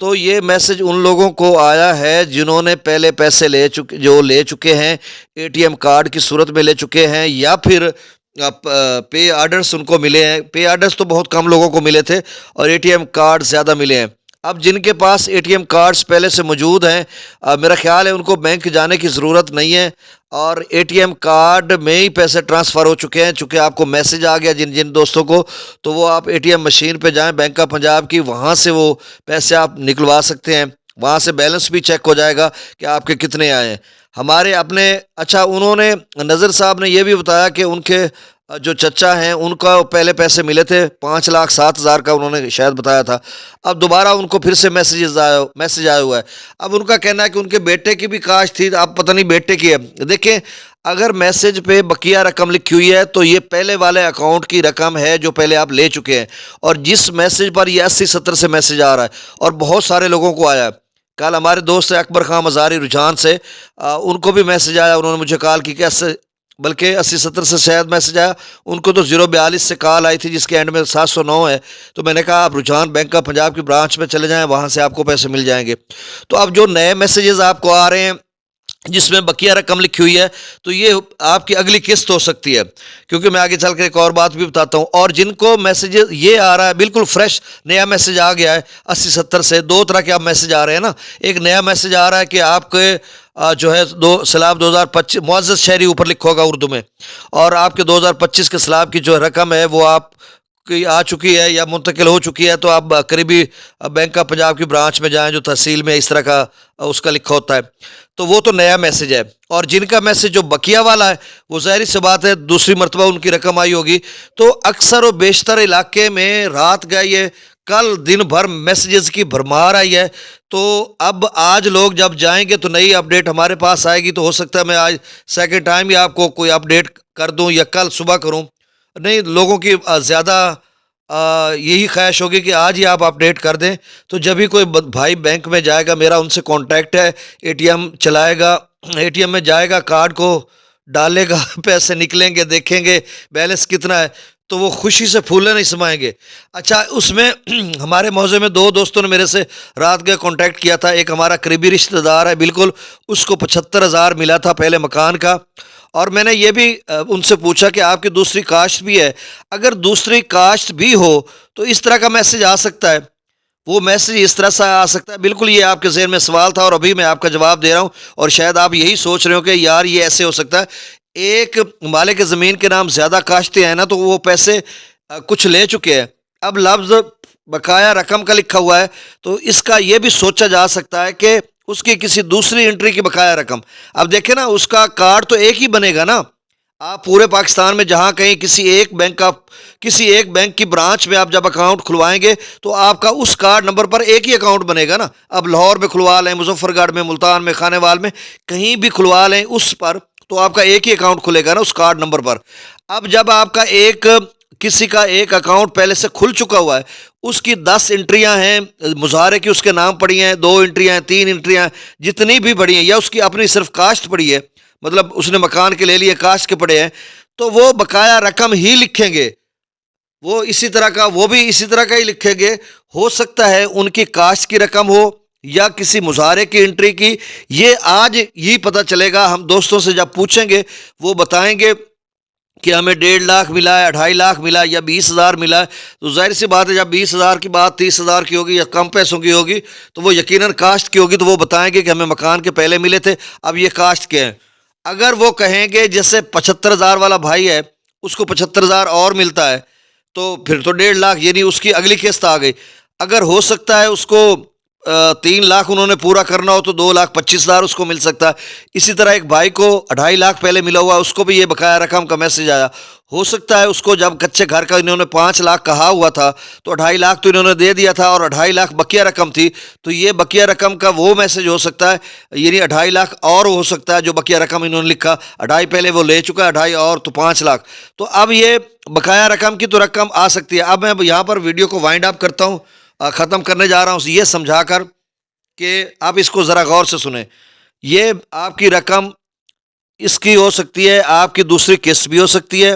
تو یہ message in لوگوں کو آیا ہے جنہوں نے پہلے پیسے لے چکے ہیں، اے ٹی ایم کارڈ کی صورت میں لے چکے ہیں، یا پھر پے آرڈرز ان کو ملے ہیں۔ پے آرڈرز تو بہت کم لوگوں کو ملے تھے اور اے ٹی ایم کارڈ زیادہ ملے ہیں۔ اب جن کے پاس اے ٹی ایم کارڈز پہلے سے موجود ہیں، میرا خیال ہے ان کو بینک جانے کی ضرورت نہیں ہے، اور اے ٹی ایم کارڈ میں ہی پیسے ٹرانسفر ہو چکے ہیں۔ چونکہ آپ کو میسج آ گیا جن دوستوں کو، تو وہ آپ اے ٹی ایم مشین پہ جائیں بینک آف پنجاب کی، وہاں سے وہ پیسے آپ نکلوا سکتے ہیں، وہاں سے بیلنس بھی چیک ہو جائے گا کہ آپ کے کتنے آئے ہیں۔ ہمارے اپنے انہوں نے نذر صاحب نے یہ بھی بتایا کہ ان کے جو چچا ہیں ان کا پہلے پیسے ملے تھے 5,07,000 کا، انہوں نے شاید بتایا تھا۔ اب دوبارہ ان کو پھر سے میسج آیا ہوا ہے۔ اب ان کا کہنا ہے کہ ان کے بیٹے کی بھی کاش تھی، اب پتہ نہیں بیٹے کی ہے۔ دیکھیں، اگر میسج پہ بقیہ رقم لکھی ہوئی ہے تو یہ پہلے والے اکاؤنٹ کی رقم ہے جو پہلے آپ لے چکے ہیں، اور جس میسج پر یہ 80-70 سے میسج آ رہا ہے اور بہت سارے لوگوں کو آیا ہے۔ کل ہمارے دوست اکبر خان مزاری رجحان سے ان کو بھی میسج آیا، انہوں نے مجھے کال کی کہ بلکہ 80-70 سے شاید میسج آیا، ان کو تو 042 سے کال آئی تھی جس کے اینڈ میں 709 ہے۔ تو میں نے کہا آپ رجحان بینک آف پنجاب کی برانچ میں چلے جائیں، وہاں سے آپ کو پیسے مل جائیں گے۔ تو اب جو نئے میسیجز آپ کو آ رہے ہیں جس میں بقیہ رقم لکھی ہوئی ہے، تو یہ آپ کی اگلی قسط ہو سکتی ہے، کیونکہ میں آگے چل کے ایک اور بات بھی بتاتا ہوں۔ اور جن کو میسیج یہ آ رہا ہے بالکل فریش نیا میسیج آ گیا ہے 80-70 سے، دو طرح کے آپ میسیج آ رہے ہیں نا۔ ایک نیا میسیج آ رہا ہے کہ آپ کے جو ہے سیلاب 2025 معزز شہری اوپر لکھا ہوگا اردو میں، اور آپ کے 2025 کے سیلاب کی جو رقم ہے وہ آپ کی آ چکی ہے یا منتقل ہو چکی ہے، تو آپ قریبی بینک آف پنجاب کی برانچ میں جائیں جو تحصیل میں اس طرح کا اس کا لکھا ہوتا ہے، تو وہ تو نیا میسیج ہے۔ اور جن کا میسیج جو بقیہ والا ہے وہ ظاہری سی بات ہے دوسری مرتبہ ان کی رقم آئی ہوگی، تو اکثر و بیشتر علاقے میں رات گئی ہے، کل دن بھر میسیجز کی بھرمار آئی ہے۔ تو اب آج لوگ جب جائیں گے تو نئی اپڈیٹ ہمارے پاس آئے گی، تو ہو سکتا ہے میں آج سیکنڈ ٹائم ہی آپ کو کوئی اپڈیٹ کر دوں یا کل صبح کروں۔ نہیں، لوگوں کی زیادہ یہی خواہش ہوگی کہ آج ہی آپ اپڈیٹ کر دیں، تو جب ہی کوئی بھائی بینک میں جائے گا، میرا ان سے کانٹیکٹ ہے، اے ٹی ایم چلائے گا، اے ٹی ایم میں جائے گا، کارڈ کو ڈالے گا، پیسے نکلیں گے، دیکھیں گے بیلنس کتنا ہے، تو وہ خوشی سے پھولے نہیں سمائیں گے۔ اچھا، اس میں ہمارے محافظے میں دو دوستوں نے میرے سے رات گئے کانٹیکٹ کیا تھا۔ ایک ہمارا قریبی رشتہ دار ہے بالکل، اس کو 75,000 ملا تھا پہلے مکان کا، اور میں نے یہ بھی ان سے پوچھا کہ آپ کی دوسری کاشت بھی ہے؟ اگر دوسری کاشت بھی ہو تو اس طرح کا میسج آ سکتا ہے، وہ میسج اس طرح سے آ سکتا ہے۔ بالکل یہ آپ کے ذہن میں سوال تھا اور ابھی میں آپ کا جواب دے رہا ہوں، اور شاید آپ یہی سوچ رہے ہو کہ یار یہ ایسے ہو سکتا ہے۔ ایک مالک زمین کے نام زیادہ کاشتیں ہیں نا، تو وہ پیسے کچھ لے چکے ہیں، اب لفظ بقایا رقم کا لکھا ہوا ہے، تو اس کا یہ بھی سوچا جا سکتا ہے کہ اس کی کسی دوسری انٹری کی بقایا رقم۔ اب دیکھیں نا، اس کا کارڈ تو ایک ہی بنے گا نا۔ آپ پورے پاکستان میں جہاں کہیں کسی ایک بینک کی برانچ میں آپ جب اکاؤنٹ کھلوائیں گے تو آپ کا اس کارڈ نمبر پر ایک ہی اکاؤنٹ بنے گا نا۔ اب لاہور میں کھلوا لیں، مظفر گڑھ میں، ملتان میں، خانے وال میں، کہیں بھی کھلوا لیں اس پر، تو آپ کا ایک ہی اکاؤنٹ کھلے گا نا اس کارڈ نمبر پر۔ اب جب آپ کا کسی کا ایک اکاؤنٹ پہلے سے کھل چکا ہوا ہے، اس کی 10 انٹریاں ہیں مظاہرے کی، اس کے نام پڑی ہیں، 2 انٹریاں ہیں، 3 انٹریاں ہیں، جتنی بھی پڑی ہیں، یا اس کی اپنی صرف کاشت پڑی ہے، مطلب اس نے مکان کے لے لیے، کاشت کے پڑے ہیں، تو وہ بقایا رقم ہی لکھیں گے، وہ بھی اسی طرح کا ہی لکھیں گے۔ ہو سکتا ہے ان کی کاشت کی رقم ہو یا کسی مظاہرے کی انٹری کی، یہ آج ہی پتہ چلے گا۔ ہم دوستوں سے جب پوچھیں گے وہ بتائیں گے کہ ہمیں 1.5 لاکھ ملا ہے، 2.5 لاکھ ملا ہے، یا 20,000 ملا ہے، تو ظاہر سی بات ہے جب 20,000 کی بات 30,000 کی ہوگی یا کم پیسوں کی ہوگی تو وہ یقیناً کاشت کی ہوگی، تو وہ بتائیں گے کہ ہمیں مکان کے پہلے ملے تھے، اب یہ کاشت کے ہیں۔ اگر وہ کہیں گے جیسے 75,000 والا بھائی ہے، اس کو 75,000 اور ملتا ہے، تو پھر تو 1.5 لاکھ، یعنی اس کی اگلی قسط آ گئی۔ اگر ہو سکتا ہے اس کو 3 لاکھ انہوں نے پورا کرنا ہو تو 2,25,000 اس کو مل سکتا ہے۔ اسی طرح ایک بھائی کو 2.5 لاکھ پہلے ملا ہوا، اس کو بھی یہ بقایا رقم کا میسج آیا۔ ہو سکتا ہے اس کو جب کچے گھر کا انہوں نے 5 لاکھ کہا ہوا تھا تو 2.5 لاکھ تو انہوں نے دے دیا تھا، اور 2.5 لاکھ بقیہ رقم تھی، تو یہ بقیہ رقم کا وہ میسج ہو سکتا ہے، یعنی 2.5 لاکھ اور ہو سکتا ہے جو بقیہ رقم انہوں نے لکھا، 2.5 پہلے وہ لے چکا ہے، 2.5 اور تو 5 لاکھ، تو اب یہ بقایا رقم کی تو رقم آ سکتی ہے۔ اب میں یہاں پر ویڈیو کو وائنڈ اپ کرتا ہوں، ختم کرنے جا رہا ہوں یہ سمجھا کر کہ آپ اس کو ذرا غور سے سنیں۔ یہ آپ کی رقم اس کی ہو سکتی ہے، آپ کی دوسری قسط بھی ہو سکتی ہے،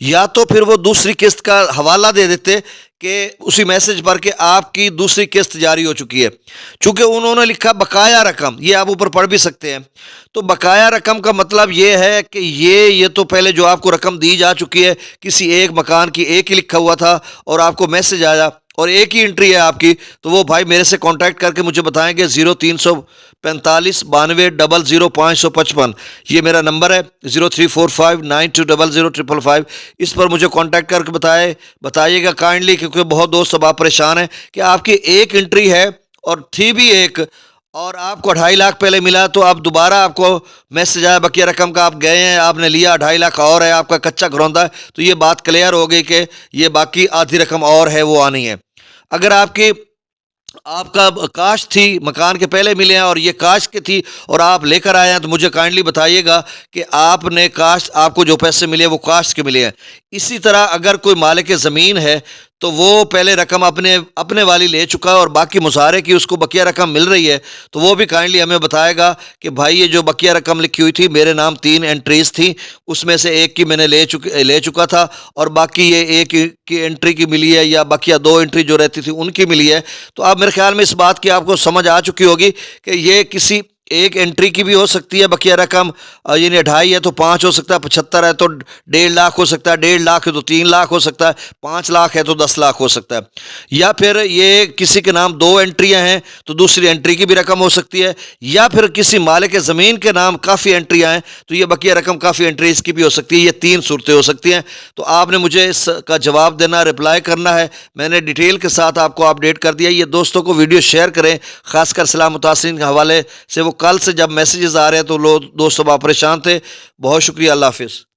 یا تو پھر وہ دوسری قسط کا حوالہ دے دیتے کہ اسی میسج پر کہ آپ کی دوسری قسط جاری ہو چکی ہے. چونکہ انہوں نے لکھا بقایا رقم، یہ آپ اوپر پڑھ بھی سکتے ہیں. تو بقایا رقم کا مطلب یہ ہے کہ یہ تو پہلے جو آپ کو رقم دی جا چکی ہے، کسی ایک مکان کی ایک ہی لکھا ہوا تھا اور آپ کو میسج آیا اور ایک ہی انٹری ہے آپ کی، تو وہ بھائی میرے سے کانٹیکٹ کر کے مجھے بتائیں گے. 0345 92 00 555 یہ میرا نمبر ہے. 0345920055 اس پر مجھے کانٹیکٹ کر کے بتائیے گا کائنڈلی، کیونکہ بہت دوست اب آپ پریشان ہیں کہ آپ کی ایک انٹری ہے اور تھی بھی ایک، اور آپ کو 2.5 لاکھ پہلے ملا، تو آپ دوبارہ آپ کو میسج آیا بقیہ رقم کا، آپ گئے ہیں، آپ نے لیا 2.5 لاکھ اور ہے، آپ کا کچا گھروندا ہے. تو یہ بات کلیئر ہو گئی کہ یہ باقی آدھی رقم اور ہے وہ آنی ہے. اگر آپ کا کاشت تھی، مکان کے پہلے ملے ہیں اور یہ کاشت کی تھی اور آپ لے کر آئے ہیں، تو مجھے کائنڈلی بتائیے گا کہ آپ نے کاشت، آپ کو جو پیسے ملے وہ کاشت کے ملے ہیں. اسی طرح اگر کوئی مالک زمین ہے تو وہ پہلے رقم اپنے والی لے چکا ہے اور باقی مظاہرے کی اس کو بقیہ رقم مل رہی ہے، تو وہ بھی کائنڈلی ہمیں بتائے گا کہ بھائی یہ جو بقیہ رقم لکھی ہوئی تھی، میرے نام 3 انٹریز تھیں، اس میں سے ایک کی میں نے لے چکا تھا اور باقی یہ ایک کی انٹری کی ملی ہے، یا بقیہ 2 انٹری جو رہتی تھی ان کی ملی ہے. تو آپ میرے خیال میں اس بات کی آپ کو سمجھ آ چکی ہوگی کہ یہ کسی ایک انٹری کی بھی ہو سکتی ہے بقیہ رقم، یعنی 2.5 ہے تو 5 ہو سکتا ہے، 75 ہے تو 1.5 لاکھ ہو سکتا ہے، 1.5 لاکھ ہے تو 3 لاکھ ہو سکتا ہے، 5 لاکھ ہے تو 10 لاکھ ہو سکتا ہے. یا پھر یہ کسی کے نام 2 انٹریاں ہیں تو دوسری انٹری کی بھی رقم ہو سکتی ہے، یا پھر کسی مالک زمین کے نام کافی انٹریاں ہیں تو یہ بقیہ رقم کافی انٹریز کی بھی ہو سکتی ہے. یہ 3 صورتیں ہو سکتی ہیں. تو آپ نے مجھے اس کا جواب دینا، رپلائی کرنا ہے. میں نے ڈیٹیل کے ساتھ آپ کو اپڈیٹ کر دیا. یہ دوستوں کو ویڈیو شیئر کریں، خاص کر سلام متاثرین کے حوالے سے. وہ کل سے جب میسیجز آ رہے ہیں تو دوست اب پریشان تھے. بہت شکریہ. اللہ حافظ.